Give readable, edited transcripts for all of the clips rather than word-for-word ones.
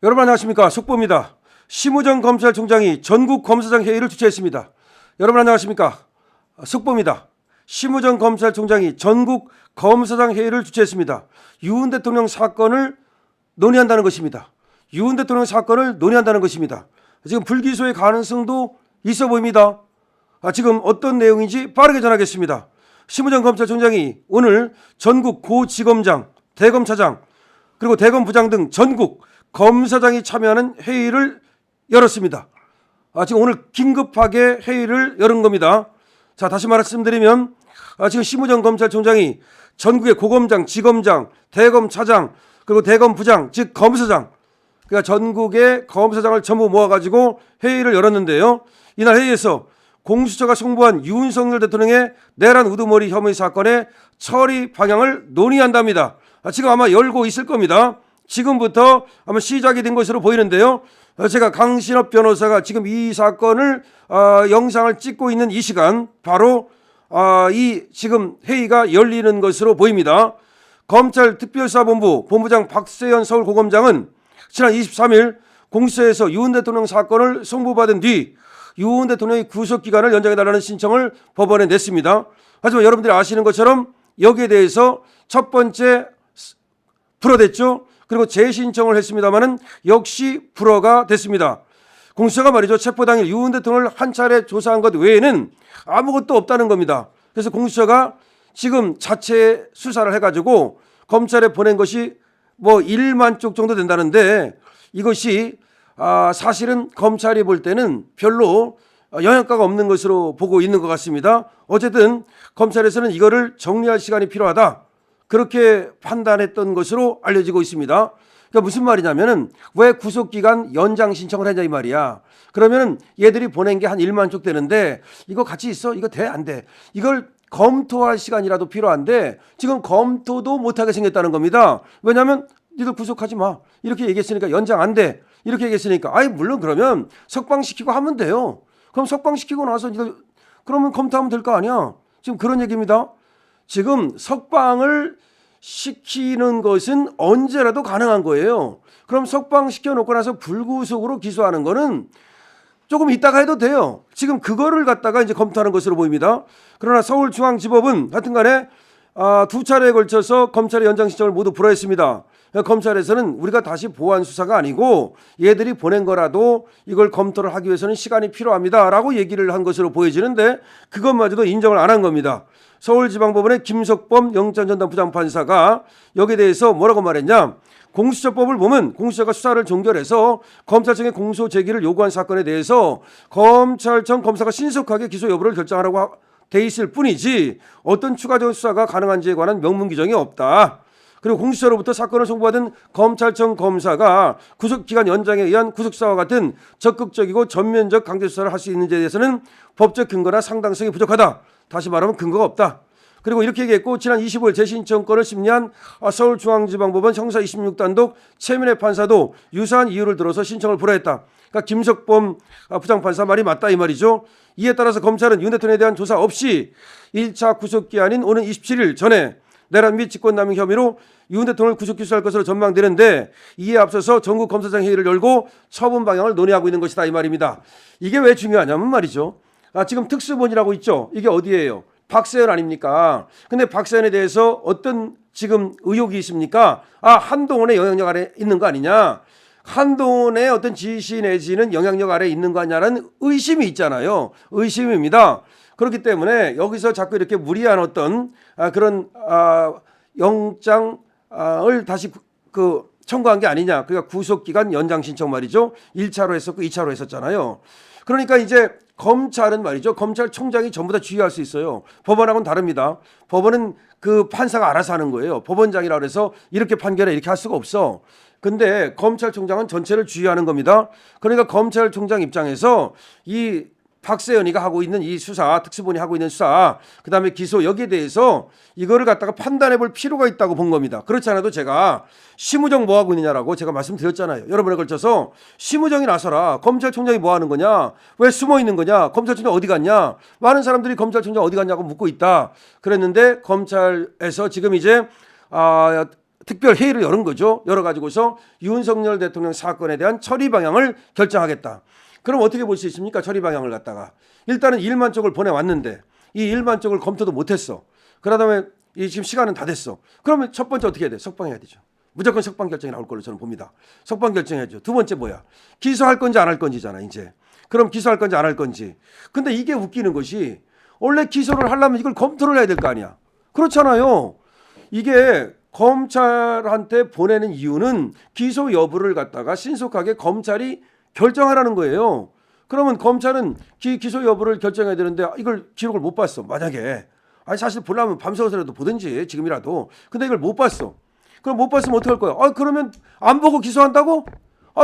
여러분 안녕하십니까? 속보입니다. 심우정 검찰총장이 전국 검사장 회의를 주최했습니다. 여러분 안녕하십니까? 속보입니다. 심우정 검찰총장이 전국 검사장 회의를 주최했습니다. 유은 대통령 사건을 논의한다는 것입니다. 유은 대통령 사건을 논의한다는 것입니다. 지금 불기소의 가능성도 있어 보입니다. 지금 어떤 내용인지 빠르게 전하겠습니다. 심우정 검찰총장이 오늘 전국 고지검장, 대검차장, 그리고 대검부장 등 전국 검사장이 참여하는 회의를 열었습니다. 지금 오늘 긴급하게 회의를 열은 겁니다. 자, 다시 말씀드리면 지금 심우정 검찰총장이 전국의 고검장, 지검장, 대검차장, 그리고 대검부장, 즉 검사장, 그러니까 전국의 검사장을 전부 모아가지고 회의를 열었는데요. 이날 회의에서 공수처가 송부한 윤석열 대통령의 내란 우두머리 혐의 사건의 처리 방향을 논의한답니다. 지금 아마 열고 있을 겁니다. 지금부터 아마 시작이 된 것으로 보이는데요. 제가 강신업 변호사가 지금 이 사건을 영상을 찍고 있는 이 시간 바로 이 지금 회의가 열리는 것으로 보입니다. 검찰특별수사본부 본부장 박세현 서울고검장은 지난 23일 공수처에서 유은 대통령 사건을 송부받은 뒤 유은 대통령의 구속기간을 연장해달라는 신청을 법원에 냈습니다. 하지만 여러분들이 아시는 것처럼 여기에 대해서 첫 번째 불어댔죠. 그리고 재신청을 했습니다마는 역시 불어가 됐습니다. 공수처가 말이죠. 체포 당일 유은 대통령을 한 차례 조사한 것 외에는 아무것도 없다는 겁니다. 그래서 공수처가 지금 자체 수사를 해가지고 검찰에 보낸 것이 뭐 1만 쪽 정도 된다는데 이것이 사실은 검찰이 볼 때는 별로 영향가가 없는 것으로 보고 있는 것 같습니다. 어쨌든 검찰에서는 이거를 정리할 시간이 필요하다. 그렇게 판단했던 것으로 알려지고 있습니다. 그러니까 무슨 말이냐면은 왜 구속기간 연장 신청을 했냐 이 말이야. 그러면은 얘들이 보낸 게 한 1만 쪽 되는데 이거 같이 있어? 이거 돼? 안 돼? 이걸 검토할 시간이라도 필요한데 지금 검토도 못하게 생겼다는 겁니다. 왜냐하면 니들 구속하지 마. 이렇게 얘기했으니까 연장 안 돼. 이렇게 얘기했으니까 물론 그러면 석방시키고 하면 돼요. 그럼 석방시키고 나서 니들 그러면 검토하면 될 거 아니야. 지금 그런 얘기입니다. 지금 석방을 시키는 것은 언제라도 가능한 거예요. 그럼 석방시켜 놓고 나서 불구속으로 기소하는 거는 조금 이따가 해도 돼요. 지금 그거를 갖다가 이제 검토하는 것으로 보입니다. 그러나 서울중앙지법은 하여튼간에 두 차례에 걸쳐서 검찰의 연장 신청을 모두 불허했습니다. 검찰에서는 우리가 다시 보완 수사가 아니고 얘들이 보낸 거라도 이걸 검토를 하기 위해서는 시간이 필요합니다라고 얘기를 한 것으로 보여지는데 그것마저도 인정을 안 한 겁니다. 서울지방법원의 김석범 영장전담 부장판사가 여기에 대해서 뭐라고 말했냐. 공수처법을 보면 공수처가 수사를 종결해서 검찰청의 공소 제기를 요구한 사건에 대해서 검찰청 검사가 신속하게 기소 여부를 결정하라고 돼 있을 뿐이지 어떤 추가적인 수사가 가능한지에 관한 명문 규정이 없다. 그리고 공수처로부터 사건을 송부받은 검찰청 검사가 구속기간 연장에 의한 구속수사와 같은 적극적이고 전면적 강제수사를 할 수 있는지에 대해서는 법적 근거나 상당성이 부족하다. 다시 말하면 근거가 없다. 그리고 이렇게 얘기했고 지난 25일 재신청권을 심리한 서울중앙지방법원 형사 26단독 최민혜 판사도 유사한 이유를 들어서 신청을 불허했다. 그러니까 김석범 부장판사 말이 맞다 이 말이죠. 이에 따라서 검찰은 윤 대통령에 대한 조사 없이 1차 구속기한인 오는 27일 전에 내란 및 직권남용 혐의로 윤 대통령을 구속 기소할 것으로 전망되는데 이에 앞서서 전국 검사장 회의를 열고 처분 방향을 논의하고 있는 것이다 이 말입니다. 이게 왜 중요하냐면 말이죠. 지금 특수본이라고 있죠. 이게 어디예요? 박세현 아닙니까? 근데 박세현에 대해서 어떤 지금 의혹이 있습니까? 한동훈의 영향력 아래 있는 거 아니냐? 한동훈의 어떤 지시 내지는 영향력 아래 있는 거 아니냐라는 의심이 있잖아요. 의심입니다. 그렇기 때문에 여기서 자꾸 이렇게 무리한 어떤 그런 영장을 다시 청구한 게 아니냐. 그러니까 구속기간 연장 신청 말이죠. 1차로 했었고 2차로 했었잖아요. 그러니까 이제 검찰은 말이죠. 검찰총장이 전부 다 지휘할 수 있어요. 법원하고는 다릅니다. 법원은 그 판사가 알아서 하는 거예요. 법원장이라고 해서 이렇게 판결해 이렇게 할 수가 없어. 근데 검찰총장은 전체를 지휘하는 겁니다. 그러니까 검찰총장 입장에서 이 박세현이가 하고 있는 이 수사, 특수본이 하고 있는 수사, 그다음에 기소 여기에 대해서 이거를 갖다가 판단해 볼 필요가 있다고 본 겁니다. 그렇지 않아도 제가 심우정 뭐 하고 있느냐라고 제가 말씀드렸잖아요. 여러분에 걸쳐서 심우정이 나서라. 검찰총장이 뭐 하는 거냐? 왜 숨어 있는 거냐? 검찰총장 어디 갔냐? 많은 사람들이 검찰총장 어디 갔냐고 묻고 있다. 그랬는데 검찰에서 지금 이제 특별 회의를 열은 거죠. 열어가지고서 윤석열 대통령 사건에 대한 처리 방향을 결정하겠다. 그럼 어떻게 볼 수 있습니까? 처리 방향을 갖다가 일단은 1만 쪽을 보내왔는데 이 1만 쪽을 검토도 못했어. 그러다 보면 지금 시간은 다 됐어. 그러면 첫 번째 어떻게 해야 돼? 석방해야 되죠. 무조건 석방 결정이 나올 걸로 저는 봅니다. 석방 결정해야죠. 두 번째 뭐야? 기소할 건지 안 할 건지잖아 이제. 그럼 기소할 건지 안 할 건지. 근데 이게 웃기는 것이 원래 기소를 하려면 이걸 검토를 해야 될 거 아니야. 그렇잖아요. 이게 검찰한테 보내는 이유는 기소 여부를 갖다가 신속하게 검찰이 결정하라는 거예요. 그러면 검찰은 기소 여부를 결정해야 되는데 이걸 기록을 못 봤어. 만약에 아니 사실 보려면 밤새워서라도 보든지 지금이라도. 근데 이걸 못 봤어. 그럼 못 봤으면 어떡할 거야? 그러면 안 보고 기소한다고?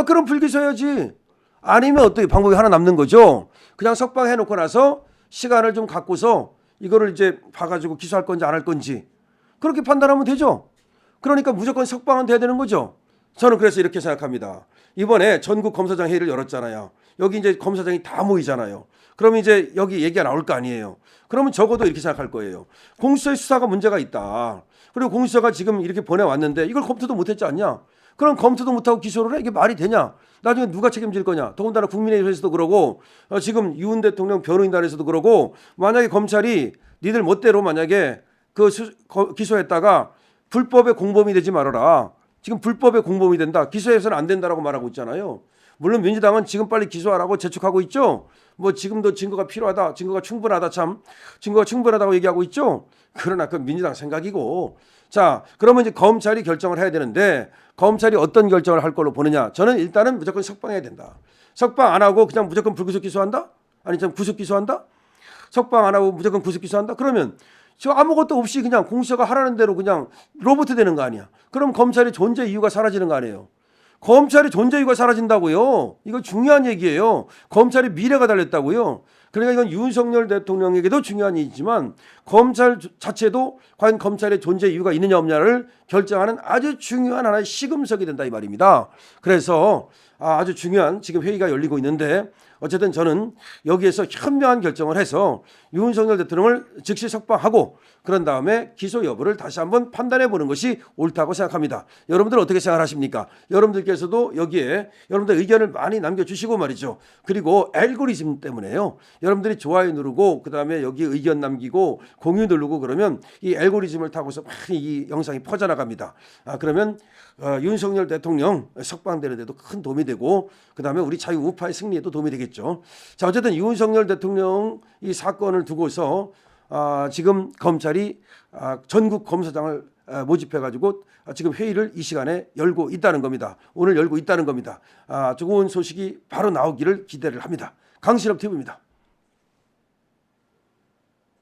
그럼 불기소해야지. 아니면 어떻게 방법이 하나 남는 거죠. 그냥 석방해 놓고 나서 시간을 좀 갖고서 이거를 이제 봐가지고 기소할 건지 안 할 건지 그렇게 판단하면 되죠. 그러니까 무조건 석방은 돼야 되는 거죠. 저는 그래서 이렇게 생각합니다. 이번에 전국 검사장 회의를 열었잖아요. 여기 이제 검사장이 다 모이잖아요. 그러면 이제 여기 얘기가 나올 거 아니에요. 그러면 적어도 이렇게 생각할 거예요. 공수처의 수사가 문제가 있다. 그리고 공수처가 지금 이렇게 보내왔는데 이걸 검토도 못했지 않냐? 그럼 검토도 못하고 기소를 해? 이게 말이 되냐? 나중에 누가 책임질 거냐? 더군다나 국민의힘에서도 그러고 지금 윤 대통령 변호인단에서도 그러고 만약에 검찰이 니들 멋대로 만약에 기소했다가 불법의 공범이 되지 말아라. 지금 불법의 공범이 된다. 기소해서는 안 된다라고 말하고 있잖아요. 물론 민주당은 지금 빨리 기소하라고 재촉하고 있죠. 뭐 지금도 증거가 필요하다. 증거가 충분하다. 참 증거가 충분하다고 얘기하고 있죠. 그러나 그건 민주당 생각이고. 자, 그러면 이제 검찰이 결정을 해야 되는데 검찰이 어떤 결정을 할 걸로 보느냐. 저는 일단은 무조건 석방해야 된다. 석방 안 하고 그냥 무조건 불구속 기소한다? 아니 좀 구속 기소한다? 석방 안 하고 무조건 구속 기소한다? 그러면 저 아무것도 없이 그냥 공수처가 하라는 대로 그냥 로봇 되는 거 아니야. 그럼 검찰의 존재 이유가 사라지는 거 아니에요. 검찰의 존재 이유가 사라진다고요. 이거 중요한 얘기예요. 검찰의 미래가 달렸다고요. 그러니까 이건 윤석열 대통령에게도 중요한 일이지만 검찰 자체도 과연 검찰의 존재 이유가 있느냐 없느냐를 결정하는 아주 중요한 하나의 시금석이 된다 이 말입니다. 그래서 아주 중요한 지금 회의가 열리고 있는데 어쨌든 저는 여기에서 현명한 결정을 해서 윤석열 대통령을 즉시 석방하고 그런 다음에 기소 여부를 다시 한번 판단해 보는 것이 옳다고 생각합니다. 여러분들 어떻게 생각하십니까? 여러분들께서도 여기에 여러분들 의견을 많이 남겨주시고 말이죠. 그리고 알고리즘 때문에요. 여러분들이 좋아요 누르고 그다음에 여기 의견 남기고 공유 누르고 그러면 이 알고리즘을 타고서 많이 이 영상이 퍼져나갑니다. 그러면 윤석열 대통령 석방되는 데도 큰 도움이 되고 그다음에 우리 자유우파의 승리에도 도움이 되겠죠. 자, 어쨌든 윤석열 대통령 이 사건을 두고서 지금 검찰이 전국 검사장을 모집해 가지고 지금 회의를 이 시간에 열고 있다는 겁니다. 오늘 열고 있다는 겁니다. 좋은 소식이 바로 나오기를 기대를 합니다. 강신업 TV입니다.